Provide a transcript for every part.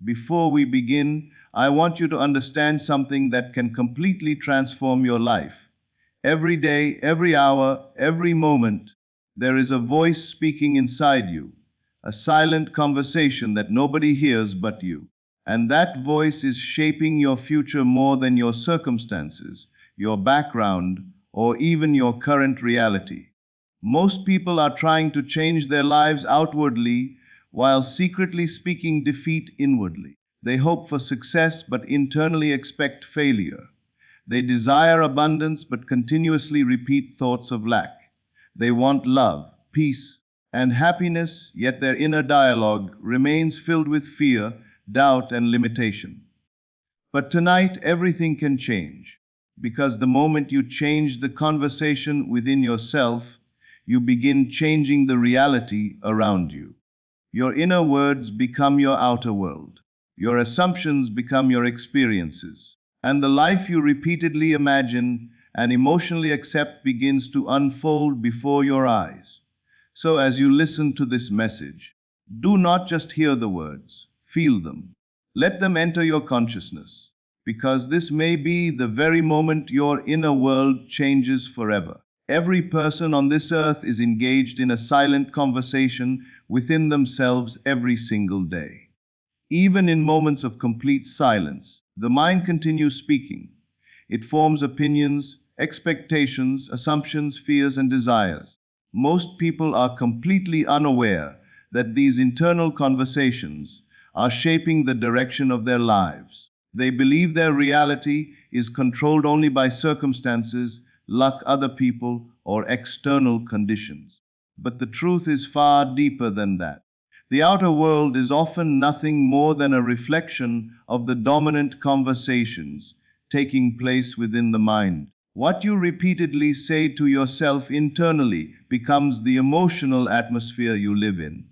Before we begin, I want you to understand something that can completely transform your life. Every day, every hour, every moment, there is a voice speaking inside you, a silent conversation that nobody hears but you. And that voice is shaping your future more than your circumstances, your background, or even your current reality. Most people are trying to change their lives outwardly while secretly speaking defeat inwardly. They hope for success but internally expect failure. They desire abundance but continuously repeat thoughts of lack. They want love, peace, and happiness, yet their inner dialogue remains filled with fear, doubt, and limitation. But tonight, everything can change. Because the moment you change the conversation within yourself, you begin changing the reality around you. Your inner words become your outer world. Your assumptions become your experiences. And the life you repeatedly imagine and emotionally accept begins to unfold before your eyes. So, as you listen to this message, do not just hear the words, feel them. Let them enter your consciousness, because this may be the very moment your inner world changes forever. Every person on this earth is engaged in a silent conversation within themselves every single day. Even in moments of complete silence, the mind continues speaking. It forms opinions, expectations, assumptions, fears, and desires. Most people are completely unaware that these internal conversations are shaping the direction of their lives. They believe their reality is controlled only by circumstances, luck, other people, or external conditions. But the truth is far deeper than that. The outer world is often nothing more than a reflection of the dominant conversations taking place within the mind. What you repeatedly say to yourself internally becomes the emotional atmosphere you live in.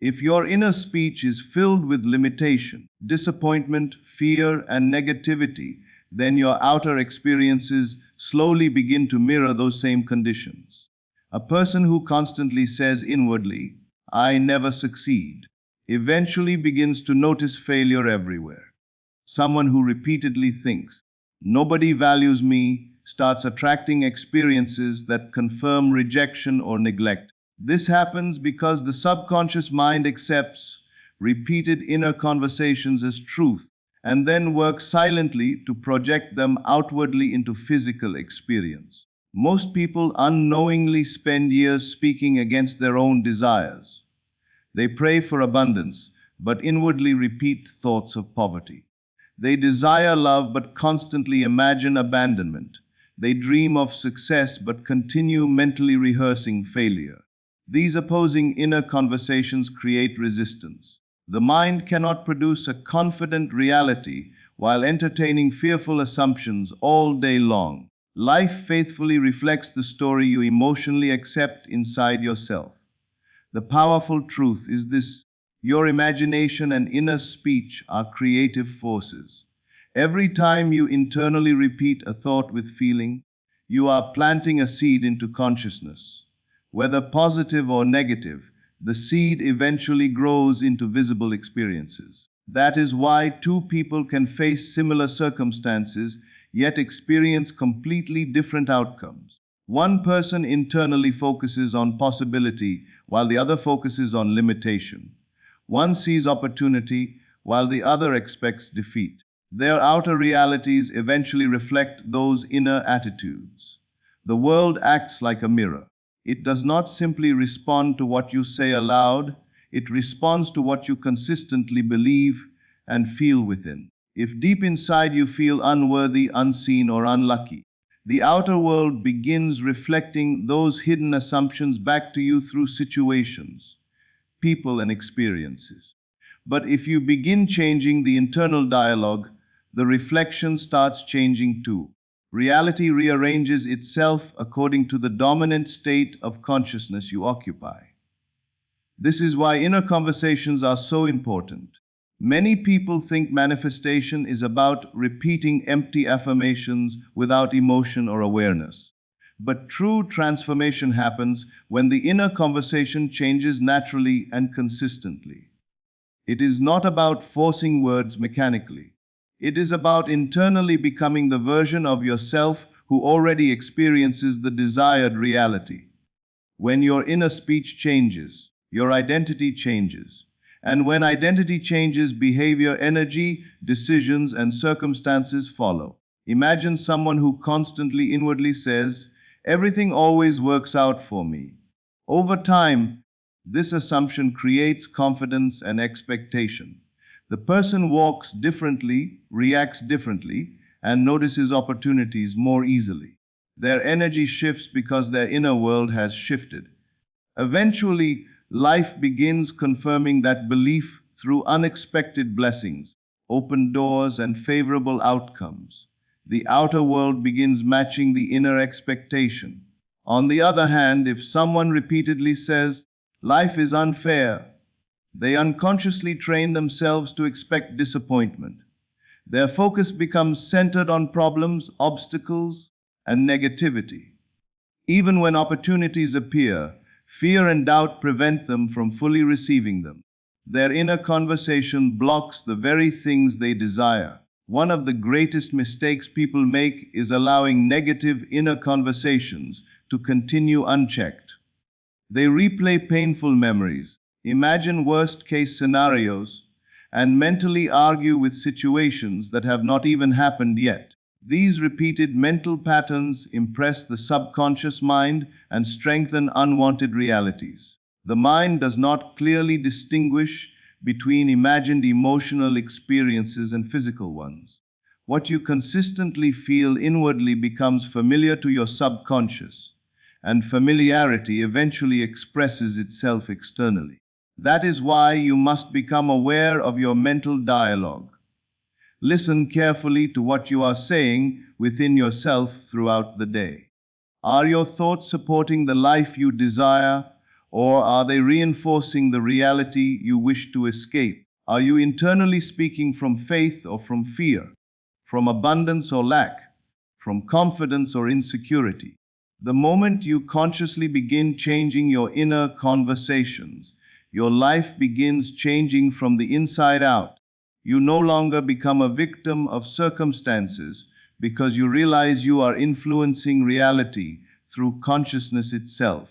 If your inner speech is filled with limitation, disappointment, fear, and negativity, then your outer experiences slowly begin to mirror those same conditions. A person who constantly says inwardly, "I never succeed," eventually begins to notice failure everywhere. Someone who repeatedly thinks, "Nobody values me," starts attracting experiences that confirm rejection or neglect. This happens because the subconscious mind accepts repeated inner conversations as truth and then works silently to project them outwardly into physical experience. Most people unknowingly spend years speaking against their own desires. They pray for abundance, but inwardly repeat thoughts of poverty. They desire love, but constantly imagine abandonment. They dream of success, but continue mentally rehearsing failure. These opposing inner conversations create resistance. The mind cannot produce a confident reality while entertaining fearful assumptions all day long. Life faithfully reflects the story you emotionally accept inside yourself. The powerful truth is this: your imagination and inner speech are creative forces. Every time you internally repeat a thought with feeling, you are planting a seed into consciousness. Whether positive or negative, the seed eventually grows into visible experiences. That is why two people can face similar circumstances yet experience completely different outcomes. One person internally focuses on possibility while the other focuses on limitation. One sees opportunity while the other expects defeat. Their outer realities eventually reflect those inner attitudes. The world acts like a mirror. It does not simply respond to what you say aloud, it responds to what you consistently believe and feel within. If deep inside you feel unworthy, unseen, or unlucky, the outer world begins reflecting those hidden assumptions back to you through situations, people, and experiences. But if you begin changing the internal dialogue, the reflection starts changing too. Reality rearranges itself according to the dominant state of consciousness you occupy. This is why inner conversations are so important. Many people think manifestation is about repeating empty affirmations without emotion or awareness. But true transformation happens when the inner conversation changes naturally and consistently. It is not about forcing words mechanically. It is about internally becoming the version of yourself who already experiences the desired reality. When your inner speech changes, your identity changes. And when identity changes, behavior, energy, decisions, and circumstances follow. Imagine someone who constantly inwardly says, "Everything always works out for me." Over time, this assumption creates confidence and expectation. The person walks differently, reacts differently, and notices opportunities more easily. Their energy shifts because their inner world has shifted. Eventually, life begins confirming that belief through unexpected blessings, open doors, and favorable outcomes. The outer world begins matching the inner expectation. On the other hand, if someone repeatedly says, "Life is unfair," they unconsciously train themselves to expect disappointment. Their focus becomes centered on problems, obstacles, and negativity. Even when opportunities appear, fear and doubt prevent them from fully receiving them. Their inner conversation blocks the very things they desire. One of the greatest mistakes people make is allowing negative inner conversations to continue unchecked. They replay painful memories, imagine worst-case scenarios, and mentally argue with situations that have not even happened yet. These repeated mental patterns impress the subconscious mind and strengthen unwanted realities. The mind does not clearly distinguish between imagined emotional experiences and physical ones. What you consistently feel inwardly becomes familiar to your subconscious, and familiarity eventually expresses itself externally. That is why you must become aware of your mental dialogue. Listen carefully to what you are saying within yourself throughout the day. Are your thoughts supporting the life you desire, or are they reinforcing the reality you wish to escape? Are you internally speaking from faith or from fear, from abundance or lack, from confidence or insecurity? The moment you consciously begin changing your inner conversations, your life begins changing from the inside out. You no longer become a victim of circumstances because you realize you are influencing reality through consciousness itself.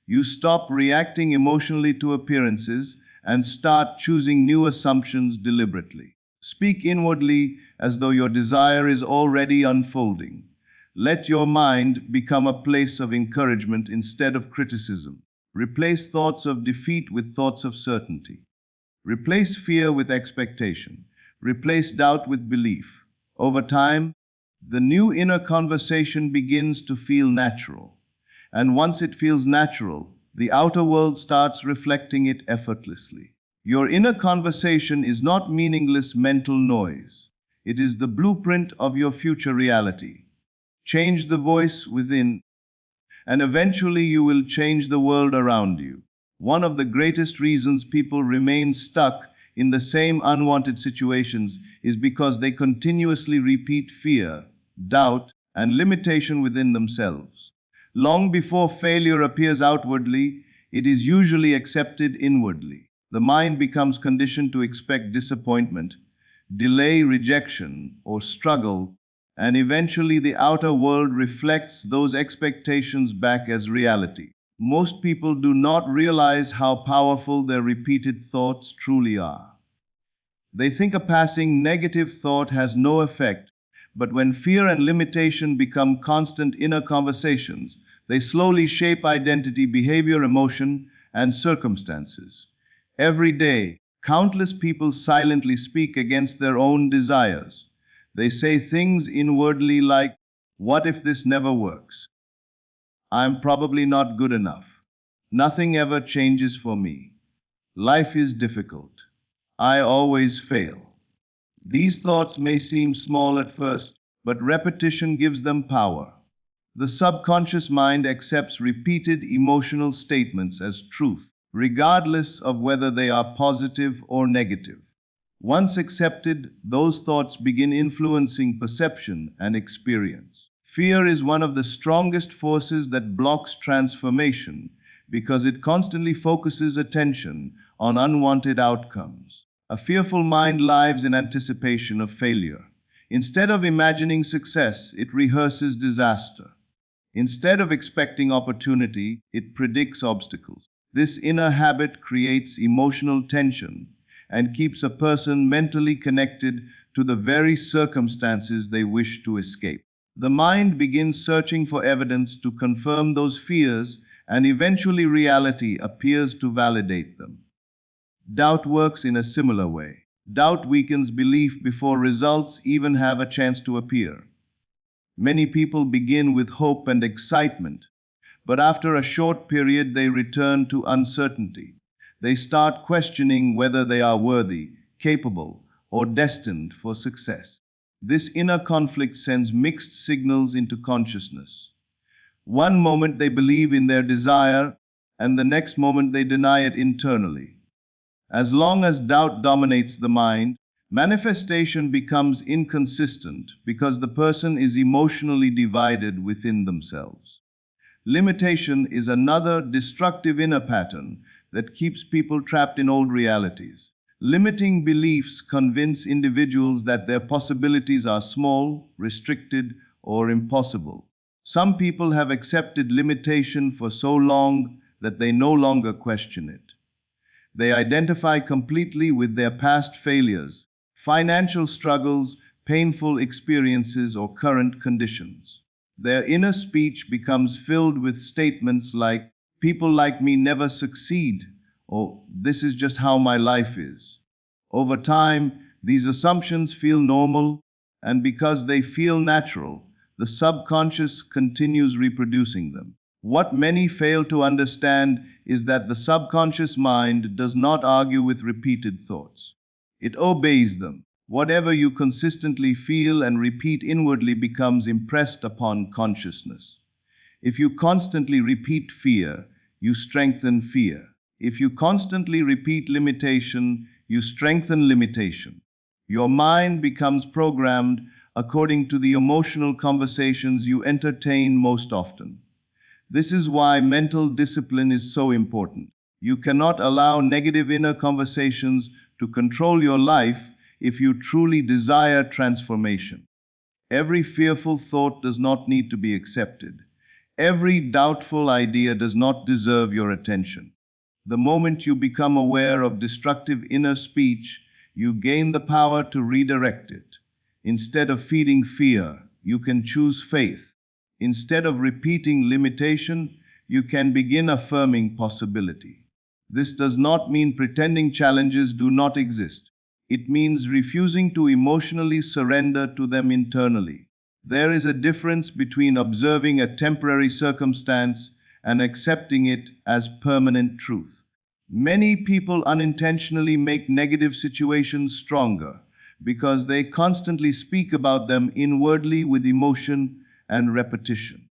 You stop reacting emotionally to appearances and start choosing new assumptions deliberately. Speak inwardly as though your desire is already unfolding. Let your mind become a place of encouragement instead of criticism. Replace thoughts of defeat with thoughts of certainty. Replace fear with expectation. Replace doubt with belief. Over time, the new inner conversation begins to feel natural. And once it feels natural, the outer world starts reflecting it effortlessly. Your inner conversation is not meaningless mental noise. It is the blueprint of your future reality. Change the voice within, and eventually you will change the world around you. One of the greatest reasons people remain stuck in the same unwanted situations is because they continuously repeat fear, doubt, and limitation within themselves. Long before failure appears outwardly, it is usually accepted inwardly. The mind becomes conditioned to expect disappointment, delay, rejection, or struggle, and eventually the outer world reflects those expectations back as reality. Most people do not realize how powerful their repeated thoughts truly are. They think a passing negative thought has no effect, but when fear and limitation become constant inner conversations, they slowly shape identity, behavior, emotion, and circumstances. Every day, countless people silently speak against their own desires. They say things inwardly like, "What if this never works? I'm probably not good enough. Nothing ever changes for me. Life is difficult. I always fail." These thoughts may seem small at first, but repetition gives them power. The subconscious mind accepts repeated emotional statements as truth, regardless of whether they are positive or negative. Once accepted, those thoughts begin influencing perception and experience. Fear is one of the strongest forces that blocks transformation because it constantly focuses attention on unwanted outcomes. A fearful mind lives in anticipation of failure. Instead of imagining success, it rehearses disaster. Instead of expecting opportunity, it predicts obstacles. This inner habit creates emotional tension and keeps a person mentally connected to the very circumstances they wish to escape. The mind begins searching for evidence to confirm those fears, and eventually reality appears to validate them. Doubt works in a similar way. Doubt weakens belief before results even have a chance to appear. Many people begin with hope and excitement, but after a short period they return to uncertainty. They start questioning whether they are worthy, capable, or destined for success. This inner conflict sends mixed signals into consciousness. One moment they believe in their desire, and the next moment they deny it internally. As long as doubt dominates the mind, manifestation becomes inconsistent because the person is emotionally divided within themselves. Limitation is another destructive inner pattern that keeps people trapped in old realities. Limiting beliefs convince individuals that their possibilities are small, restricted, or impossible. Some people have accepted limitation for so long that they no longer question it. They identify completely with their past failures, financial struggles, painful experiences, or current conditions. Their inner speech becomes filled with statements like, "People like me never succeed," or "This is just how my life is." Over time, these assumptions feel normal, and because they feel natural, the subconscious continues reproducing them. What many fail to understand is that the subconscious mind does not argue with repeated thoughts. It obeys them. Whatever you consistently feel and repeat inwardly becomes impressed upon consciousness. If you constantly repeat fear, you strengthen fear. If you constantly repeat limitation, you strengthen limitation. Your mind becomes programmed according to the emotional conversations you entertain most often. This is why mental discipline is so important. You cannot allow negative inner conversations to control your life if you truly desire transformation. Every fearful thought does not need to be accepted. Every doubtful idea does not deserve your attention. The moment you become aware of destructive inner speech, you gain the power to redirect it. Instead of feeding fear, you can choose faith. Instead of repeating limitation, you can begin affirming possibility. This does not mean pretending challenges do not exist. It means refusing to emotionally surrender to them internally. There is a difference between observing a temporary circumstance and accepting it as permanent truth. Many people unintentionally make negative situations stronger because they constantly speak about them inwardly with emotion and repetition.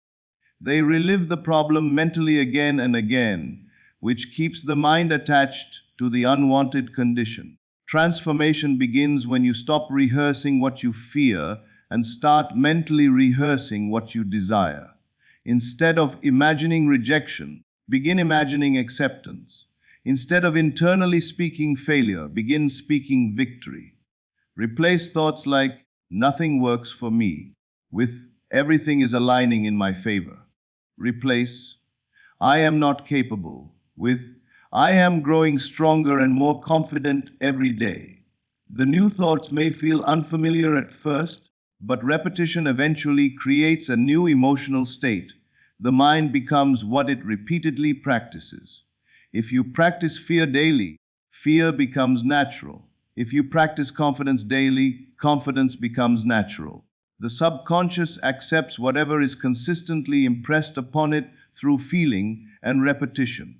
They relive the problem mentally again and again, which keeps the mind attached to the unwanted condition. Transformation begins when you stop rehearsing what you fear and start mentally rehearsing what you desire. Instead of imagining rejection, begin imagining acceptance. Instead of internally speaking failure, begin speaking victory. Replace thoughts like, "Nothing works for me," with "Everything is aligning in my favor." Replace "I am not capable" with "I am growing stronger and more confident every day." The new thoughts may feel unfamiliar at first, but repetition eventually creates a new emotional state. The mind becomes what it repeatedly practices. If you practice fear daily, fear becomes natural. If you practice confidence daily, confidence becomes natural. The subconscious accepts whatever is consistently impressed upon it through feeling and repetition.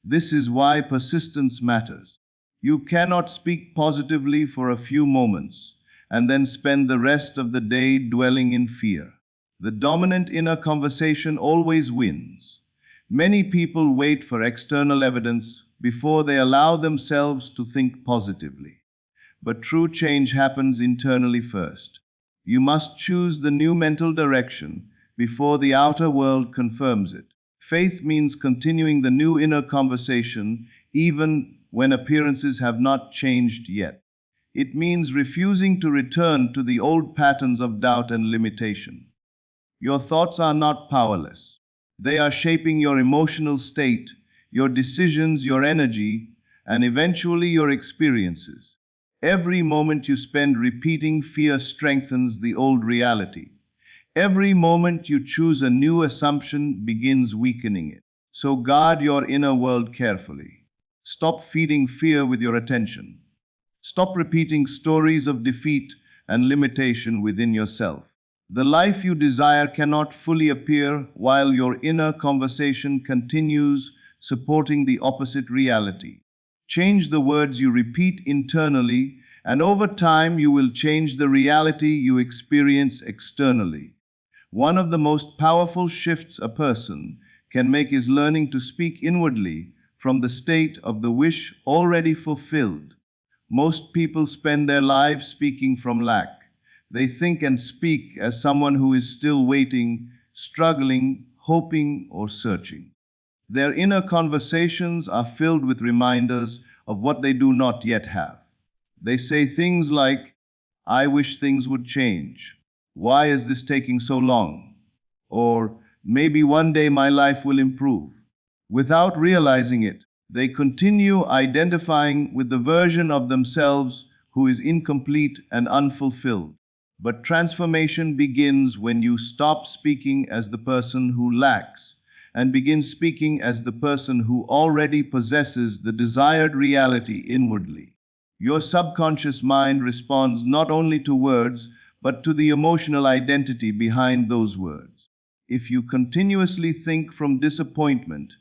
This is why persistence matters. You cannot speak positively for a few moments and then spend the rest of the day dwelling in fear. The dominant inner conversation always wins. Many people wait for external evidence before they allow themselves to think positively. But true change happens internally first. You must choose the new mental direction before the outer world confirms it. Faith means continuing the new inner conversation even when appearances have not changed yet. It means refusing to return to the old patterns of doubt and limitation. Your thoughts are not powerless. They are shaping your emotional state, your decisions, your energy, and eventually your experiences. Every moment you spend repeating fear strengthens the old reality. Every moment you choose a new assumption begins weakening it. So guard your inner world carefully. Stop feeding fear with your attention. Stop repeating stories of defeat and limitation within yourself. The life you desire cannot fully appear while your inner conversation continues supporting the opposite reality. Change the words you repeat internally, and over time you will change the reality you experience externally. One of the most powerful shifts a person can make is learning to speak inwardly from the state of the wish already fulfilled. Most people spend their lives speaking from lack. They think and speak as someone who is still waiting, struggling, hoping, or searching. Their inner conversations are filled with reminders of what they do not yet have. They say things like, I wish things would change. Why is this taking so long? Or, maybe one day my life will improve. Without realizing it, they continue identifying with the version of themselves who is incomplete and unfulfilled. But transformation begins when you stop speaking as the person who lacks and begin speaking as the person who already possesses the desired reality inwardly. Your subconscious mind responds not only to words, but to the emotional identity behind those words. If you continuously think from disappointment,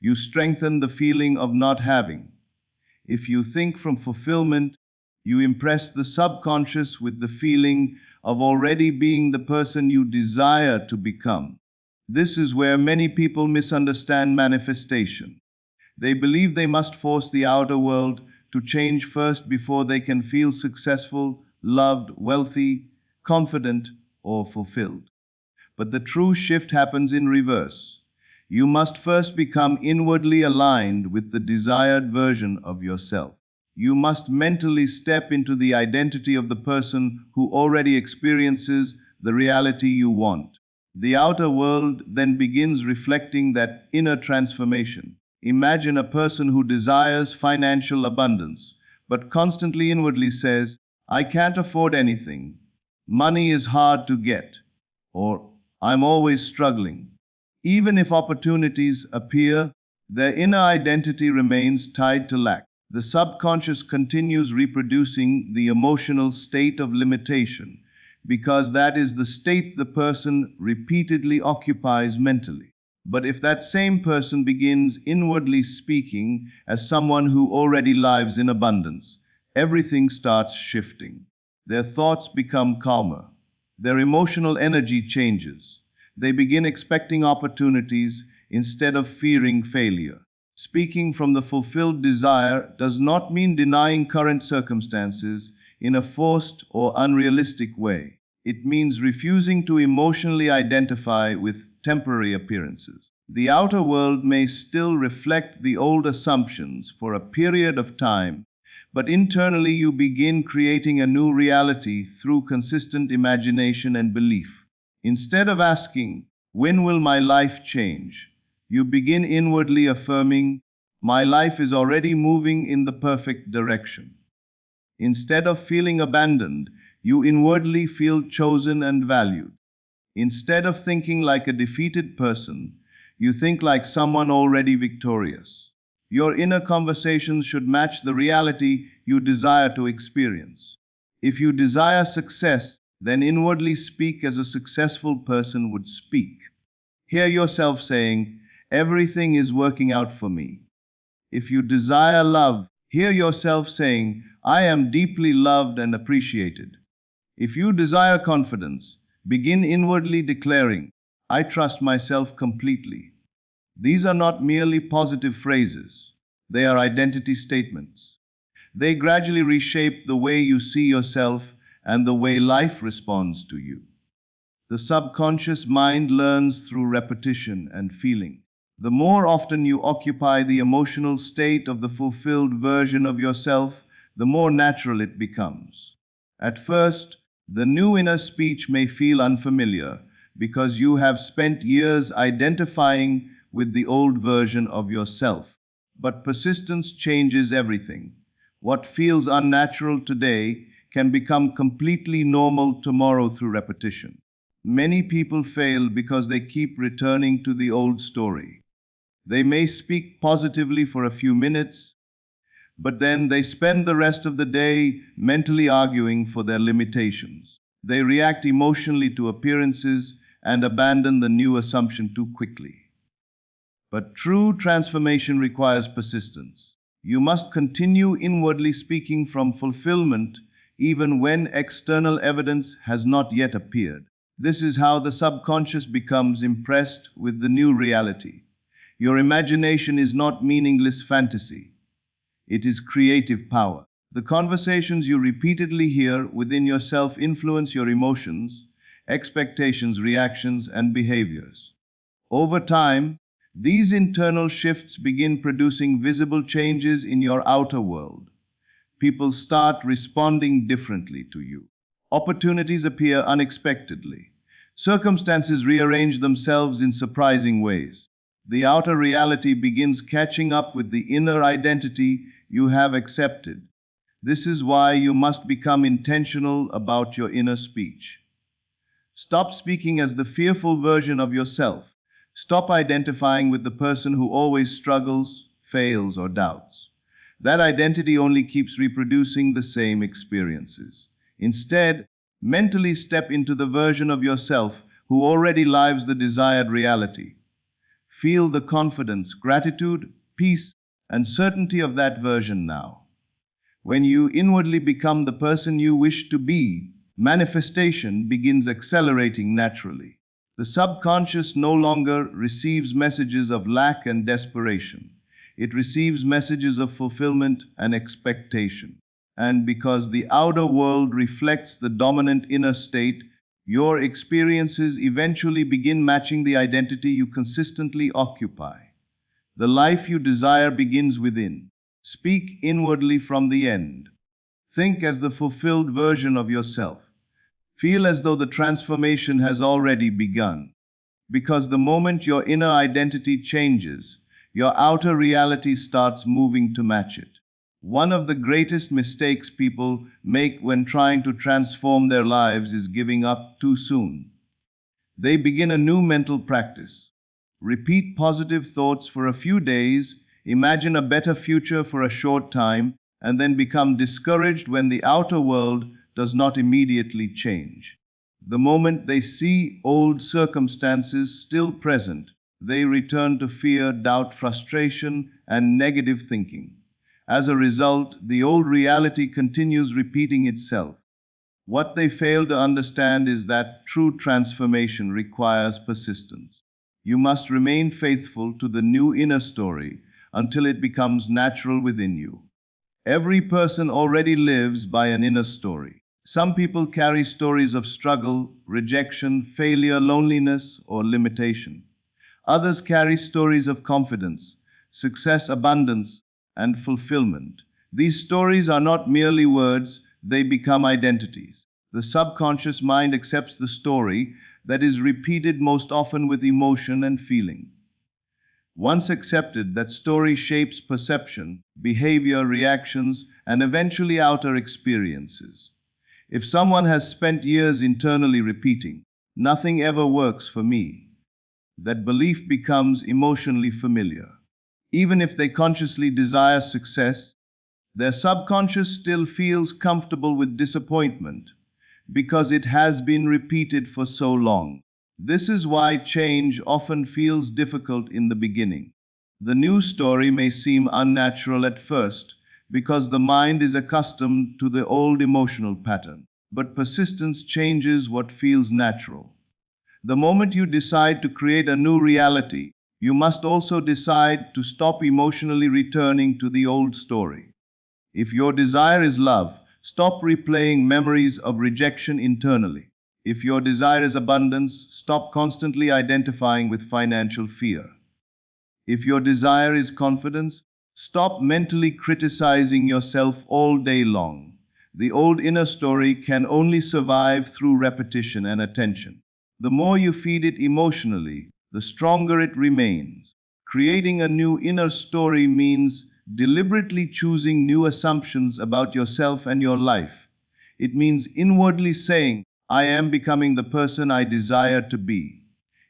you strengthen the feeling of not having. If you think from fulfillment, you impress the subconscious with the feeling of already being the person you desire to become. This is where many people misunderstand manifestation. They believe they must force the outer world to change first before they can feel successful, loved, wealthy, confident, or fulfilled. But the true shift happens in reverse. You must first become inwardly aligned with the desired version of yourself. You must mentally step into the identity of the person who already experiences the reality you want. The outer world then begins reflecting that inner transformation. Imagine a person who desires financial abundance, but constantly inwardly says, I can't afford anything. Money is hard to get. Or, I'm always struggling. Even if opportunities appear, their inner identity remains tied to lack. The subconscious continues reproducing the emotional state of limitation, because that is the state the person repeatedly occupies mentally. But if that same person begins inwardly speaking as someone who already lives in abundance, everything starts shifting. Their thoughts become calmer. Their emotional energy changes. They begin expecting opportunities instead of fearing failure. Speaking from the fulfilled desire does not mean denying current circumstances in a forced or unrealistic way. It means refusing to emotionally identify with temporary appearances. The outer world may still reflect the old assumptions for a period of time, but internally you begin creating a new reality through consistent imagination and belief. Instead of asking, when will my life change? You begin inwardly affirming, my life is already moving in the perfect direction. Instead of feeling abandoned, you inwardly feel chosen and valued. Instead of thinking like a defeated person, you think like someone already victorious. Your inner conversations should match the reality you desire to experience. If you desire success, then inwardly speak as a successful person would speak. Hear yourself saying, everything is working out for me. If you desire love, hear yourself saying, I am deeply loved and appreciated. If you desire confidence, begin inwardly declaring, I trust myself completely. These are not merely positive phrases. They are identity statements. They gradually reshape the way you see yourself and the way life responds to you. The subconscious mind learns through repetition and feeling. The more often you occupy the emotional state of the fulfilled version of yourself, the more natural it becomes. At first, the new inner speech may feel unfamiliar because you have spent years identifying with the old version of yourself. But persistence changes everything. What feels unnatural today can become completely normal tomorrow through repetition. Many people fail because they keep returning to the old story. They may speak positively for a few minutes, but then they spend the rest of the day mentally arguing for their limitations. They react emotionally to appearances and abandon the new assumption too quickly. But true transformation requires persistence. You must continue inwardly speaking from fulfillment even when external evidence has not yet appeared. This is how the subconscious becomes impressed with the new reality. Your imagination is not meaningless fantasy. It is creative power. The conversations you repeatedly hear within yourself influence your emotions, expectations, reactions, and behaviors. Over time, these internal shifts begin producing visible changes in your outer world. People start responding differently to you. Opportunities appear unexpectedly. Circumstances rearrange themselves in surprising ways. The outer reality begins catching up with the inner identity you have accepted. This is why you must become intentional about your inner speech. Stop speaking as the fearful version of yourself. Stop identifying with the person who always struggles, fails, or doubts. That identity only keeps reproducing the same experiences. Instead, mentally step into the version of yourself who already lives the desired reality. Feel the confidence, gratitude, peace, and certainty of that version now. When you inwardly become the person you wish to be, manifestation begins accelerating naturally. The subconscious no longer receives messages of lack and desperation. It receives messages of fulfillment and expectation. And because the outer world reflects the dominant inner state, your experiences eventually begin matching the identity you consistently occupy. The life you desire begins within. Speak inwardly from the end. Think as the fulfilled version of yourself. Feel as though the transformation has already begun. Because the moment your inner identity changes, your outer reality starts moving to match it. One of the greatest mistakes people make when trying to transform their lives is giving up too soon. They begin a new mental practice. Repeat positive thoughts for a few days, imagine a better future for a short time, and then become discouraged when the outer world does not immediately change. The moment they see old circumstances still present, they return to fear, doubt, frustration, and negative thinking. As a result, the old reality continues repeating itself. What they fail to understand is that true transformation requires persistence. You must remain faithful to the new inner story until it becomes natural within you. Every person already lives by an inner story. Some people carry stories of struggle, rejection, failure, loneliness, or limitation. Others carry stories of confidence, success, abundance, and fulfillment. These stories are not merely words, they become identities. The subconscious mind accepts the story that is repeated most often with emotion and feeling. Once accepted, that story shapes perception, behavior, reactions, and eventually outer experiences. If someone has spent years internally repeating, "Nothing ever works for me," that belief becomes emotionally familiar. Even if they consciously desire success, their subconscious still feels comfortable with disappointment because it has been repeated for so long. This is why change often feels difficult in the beginning. The new story may seem unnatural at first because the mind is accustomed to the old emotional pattern. But persistence changes what feels natural. The moment you decide to create a new reality, you must also decide to stop emotionally returning to the old story. If your desire is love, stop replaying memories of rejection internally. If your desire is abundance, stop constantly identifying with financial fear. If your desire is confidence, stop mentally criticizing yourself all day long. The old inner story can only survive through repetition and attention. The more you feed it emotionally, the stronger it remains. Creating a new inner story means deliberately choosing new assumptions about yourself and your life. It means inwardly saying, I am becoming the person I desire to be.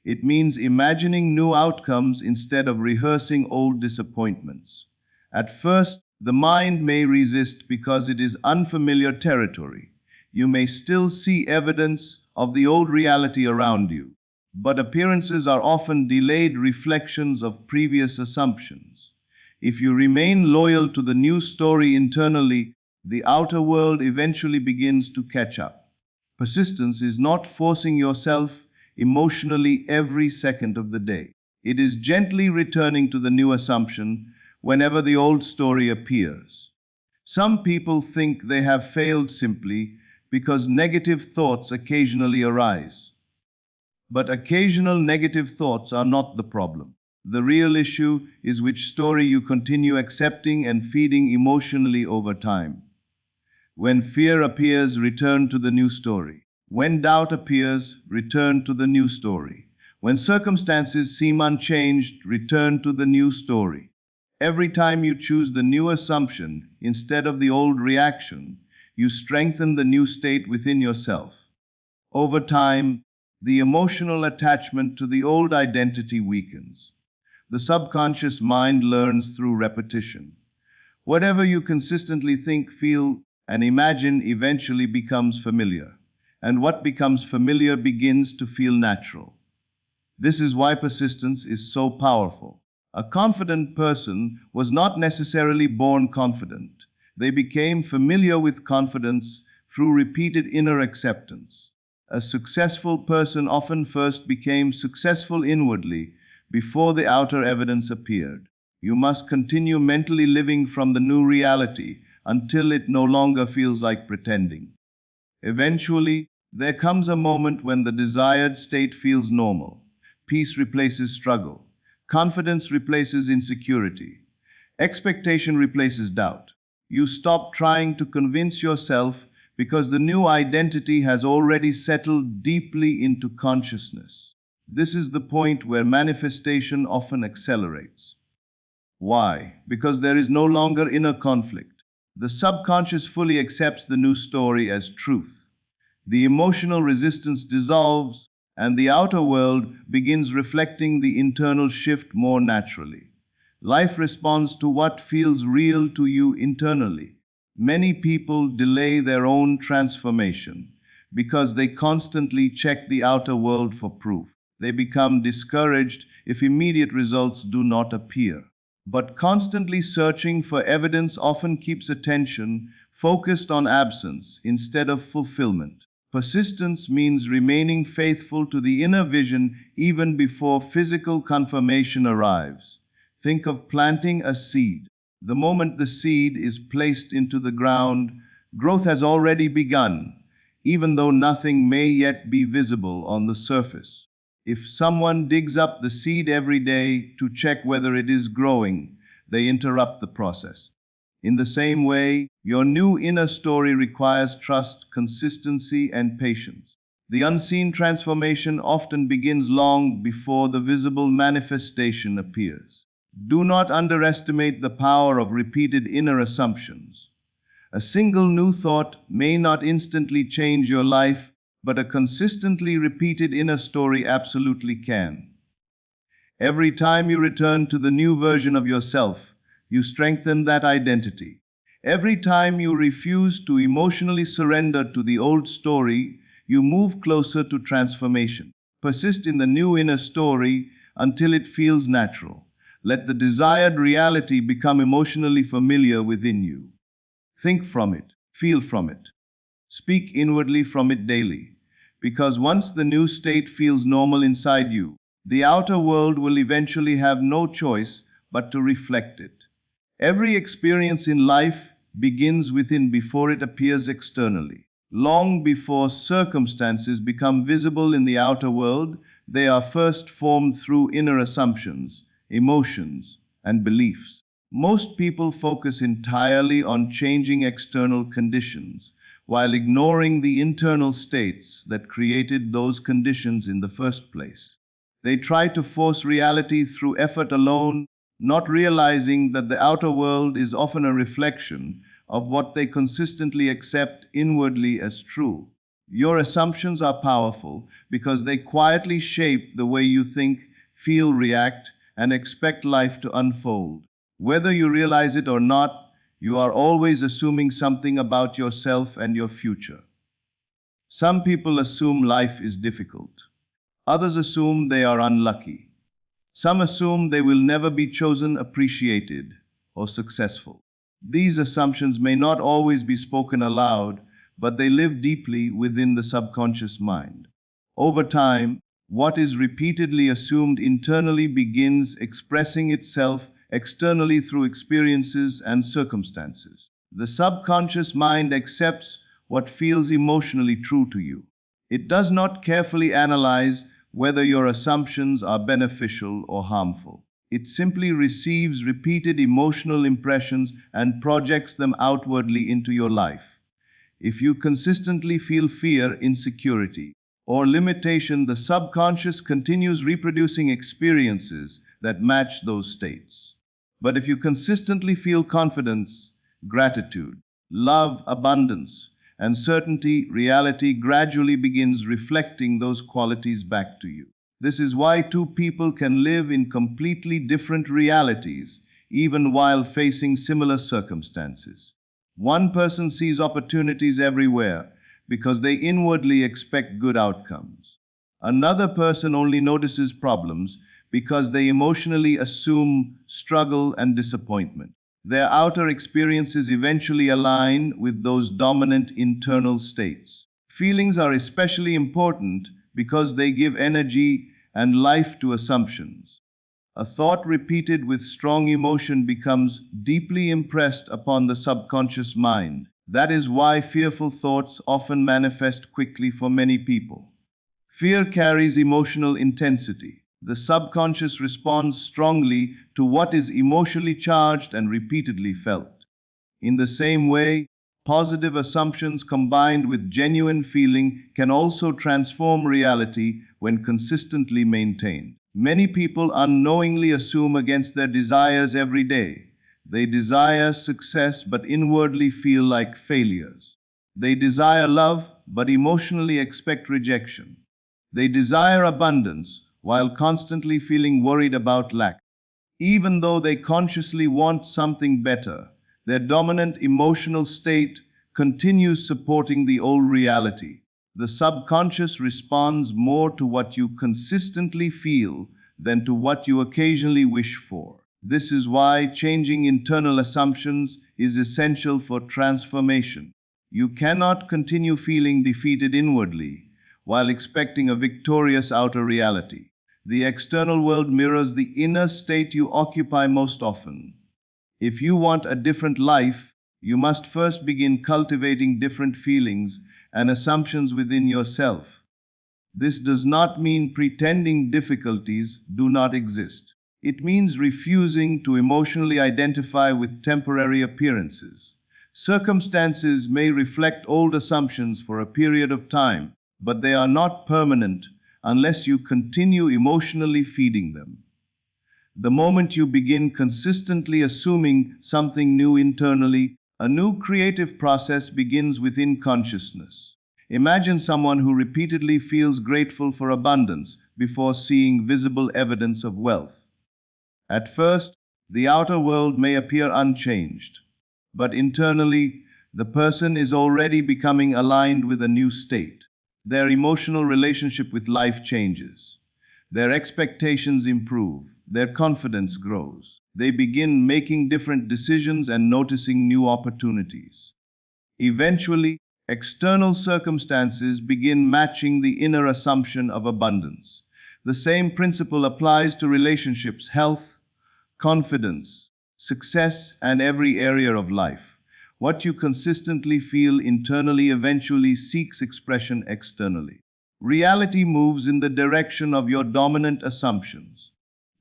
It means imagining new outcomes instead of rehearsing old disappointments. At first, the mind may resist because it is unfamiliar territory. You may still see evidence of the old reality around you, but appearances are often delayed reflections of previous assumptions. If you remain loyal to the new story internally, the outer world eventually begins to catch up. Persistence is not forcing yourself emotionally every second of the day. It is gently returning to the new assumption whenever the old story appears. Some people think they have failed simply because negative thoughts occasionally arise. But occasional negative thoughts are not the problem. The real issue is which story you continue accepting and feeding emotionally over time. When fear appears, return to the new story. When doubt appears, return to the new story. When circumstances seem unchanged, return to the new story. Every time you choose the new assumption instead of the old reaction, you strengthen the new state within yourself. Over time, the emotional attachment to the old identity weakens. The subconscious mind learns through repetition. Whatever you consistently think, feel, and imagine eventually becomes familiar, and what becomes familiar begins to feel natural. This is why persistence is so powerful. A confident person was not necessarily born confident. They became familiar with confidence through repeated inner acceptance. A successful person often first became successful inwardly before the outer evidence appeared. You must continue mentally living from the new reality until it no longer feels like pretending. Eventually, there comes a moment when the desired state feels normal. Peace replaces struggle. Confidence replaces insecurity. Expectation replaces doubt. You stop trying to convince yourself because the new identity has already settled deeply into consciousness. This is the point where manifestation often accelerates. Why? Because there is no longer inner conflict. The subconscious fully accepts the new story as truth. The emotional resistance dissolves, and the outer world begins reflecting the internal shift more naturally. Life responds to what feels real to you internally. Many people delay their own transformation because they constantly check the outer world for proof. They become discouraged if immediate results do not appear. But constantly searching for evidence often keeps attention focused on absence instead of fulfillment. Persistence means remaining faithful to the inner vision even before physical confirmation arrives. Think of planting a seed. The moment the seed is placed into the ground, growth has already begun, even though nothing may yet be visible on the surface. If someone digs up the seed every day to check whether it is growing, they interrupt the process. In the same way, your new inner story requires trust, consistency, and patience. The unseen transformation often begins long before the visible manifestation appears. Do not underestimate the power of repeated inner assumptions. A single new thought may not instantly change your life, but a consistently repeated inner story absolutely can. Every time you return to the new version of yourself, you strengthen that identity. Every time you refuse to emotionally surrender to the old story, you move closer to transformation. Persist in the new inner story until it feels natural. Let the desired reality become emotionally familiar within you. Think from it, feel from it, speak inwardly from it daily. Because once the new state feels normal inside you, the outer world will eventually have no choice but to reflect it. Every experience in life begins within before it appears externally. Long before circumstances become visible in the outer world, they are first formed through inner assumptions, emotions, and beliefs. Most people focus entirely on changing external conditions, while ignoring the internal states that created those conditions in the first place. They try to force reality through effort alone, not realizing that the outer world is often a reflection of what they consistently accept inwardly as true. Your assumptions are powerful because they quietly shape the way you think, feel, react, and expect life to unfold. Whether you realize it or not, you are always assuming something about yourself and your future. Some people assume life is difficult. Others assume they are unlucky. Some assume they will never be chosen, appreciated, or successful. These assumptions may not always be spoken aloud, but they live deeply within the subconscious mind. Over time, what is repeatedly assumed internally begins expressing itself externally through experiences and circumstances. The subconscious mind accepts what feels emotionally true to you. It does not carefully analyze whether your assumptions are beneficial or harmful. It simply receives repeated emotional impressions and projects them outwardly into your life. If you consistently feel fear, insecurity, or limitation, the subconscious continues reproducing experiences that match those states. But if you consistently feel confidence, gratitude, love, abundance, and certainty, reality gradually begins reflecting those qualities back to you. This is why two people can live in completely different realities, even while facing similar circumstances. One person sees opportunities everywhere because they inwardly expect good outcomes. Another person only notices problems because they emotionally assume struggle and disappointment. Their outer experiences eventually align with those dominant internal states. Feelings are especially important because they give energy and life to assumptions. A thought repeated with strong emotion becomes deeply impressed upon the subconscious mind. That is why fearful thoughts often manifest quickly for many people. Fear carries emotional intensity. The subconscious responds strongly to what is emotionally charged and repeatedly felt. In the same way, positive assumptions combined with genuine feeling can also transform reality when consistently maintained. Many people unknowingly assume against their desires every day. They desire success but inwardly feel like failures. They desire love but emotionally expect rejection. They desire abundance while constantly feeling worried about lack. Even though they consciously want something better, their dominant emotional state continues supporting the old reality. The subconscious responds more to what you consistently feel than to what you occasionally wish for. This is why changing internal assumptions is essential for transformation. You cannot continue feeling defeated inwardly while expecting a victorious outer reality. The external world mirrors the inner state you occupy most often. If you want a different life, you must first begin cultivating different feelings and assumptions within yourself. This does not mean pretending difficulties do not exist. It means refusing to emotionally identify with temporary appearances. Circumstances may reflect old assumptions for a period of time, but they are not permanent unless you continue emotionally feeding them. The moment you begin consistently assuming something new internally, a new creative process begins within consciousness. Imagine someone who repeatedly feels grateful for abundance before seeing visible evidence of wealth. At first, the outer world may appear unchanged, but internally, the person is already becoming aligned with a new state. Their emotional relationship with life changes. Their expectations improve. Their confidence grows. They begin making different decisions and noticing new opportunities. Eventually, external circumstances begin matching the inner assumption of abundance. The same principle applies to relationships, health, confidence, success, and every area of life. What you consistently feel internally eventually seeks expression externally. Reality moves in the direction of your dominant assumptions.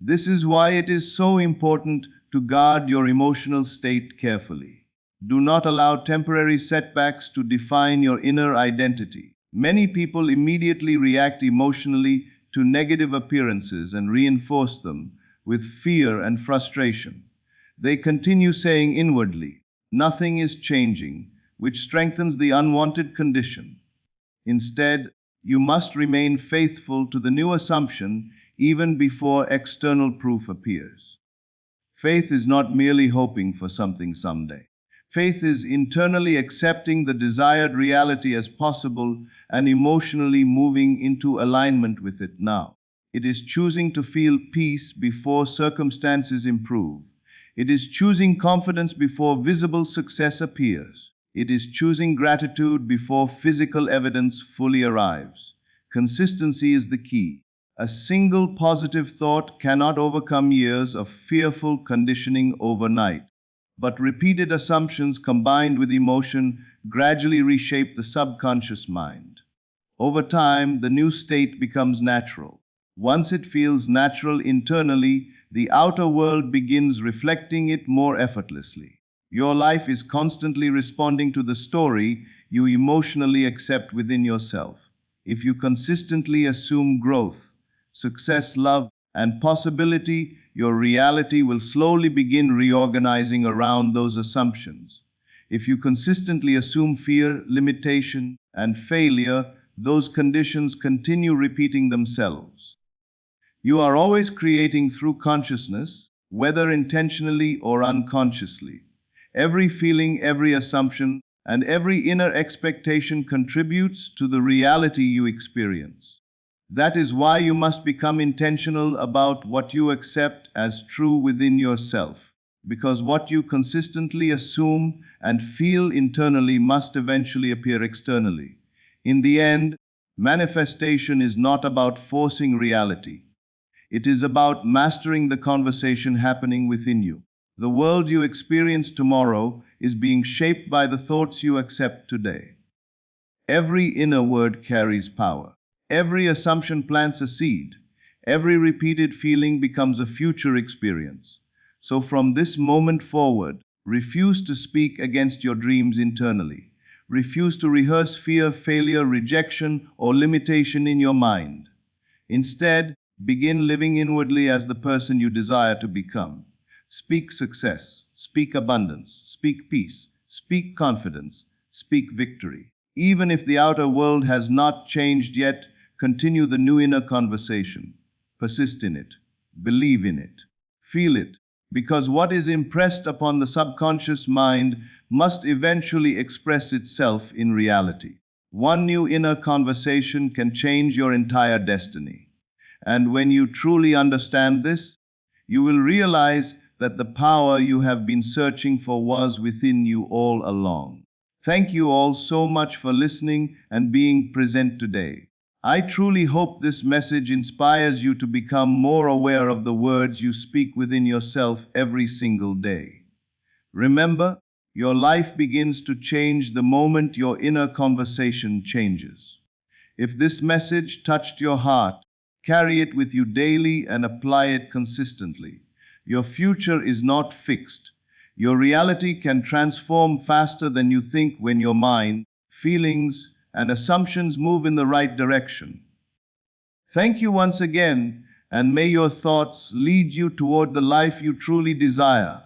This is why it is so important to guard your emotional state carefully. Do not allow temporary setbacks to define your inner identity. Many people immediately react emotionally to negative appearances and reinforce them with fear and frustration. They continue saying inwardly, "Nothing is changing," which strengthens the unwanted condition. Instead, you must remain faithful to the new assumption even before external proof appears. Faith is not merely hoping for something someday. Faith is internally accepting the desired reality as possible and emotionally moving into alignment with it now. It is choosing to feel peace before circumstances improve. It is choosing confidence before visible success appears. It is choosing gratitude before physical evidence fully arrives. Consistency is the key. A single positive thought cannot overcome years of fearful conditioning overnight. But repeated assumptions combined with emotion gradually reshape the subconscious mind. Over time, the new state becomes natural. Once it feels natural internally, the outer world begins reflecting it more effortlessly. Your life is constantly responding to the story you emotionally accept within yourself. If you consistently assume growth, success, love, and possibility, your reality will slowly begin reorganizing around those assumptions. If you consistently assume fear, limitation, and failure, those conditions continue repeating themselves. You are always creating through consciousness, whether intentionally or unconsciously. Every feeling, every assumption, and every inner expectation contributes to the reality you experience. That is why you must become intentional about what you accept as true within yourself, because what you consistently assume and feel internally must eventually appear externally. In the end, manifestation is not about forcing reality. It is about mastering the conversation happening within you. The world you experience tomorrow is being shaped by the thoughts you accept today. Every inner word carries power. Every assumption plants a seed. Every repeated feeling becomes a future experience. So from this moment forward, refuse to speak against your dreams internally. Refuse to rehearse fear, failure, rejection, or limitation in your mind. Instead, begin living inwardly as the person you desire to become. Speak success, speak abundance, speak peace, speak confidence, speak victory. Even if the outer world has not changed yet, continue the new inner conversation. Persist in it, believe in it, feel it, because what is impressed upon the subconscious mind must eventually express itself in reality. One new inner conversation can change your entire destiny. And when you truly understand this, you will realize that the power you have been searching for was within you all along. Thank you all so much for listening and being present today. I truly hope this message inspires you to become more aware of the words you speak within yourself every single day. Remember, your life begins to change the moment your inner conversation changes. If this message touched your heart, carry it with you daily and apply it consistently. Your future is not fixed. Your reality can transform faster than you think when your mind, feelings, and assumptions move in the right direction. Thank you once again, and may your thoughts lead you toward the life you truly desire.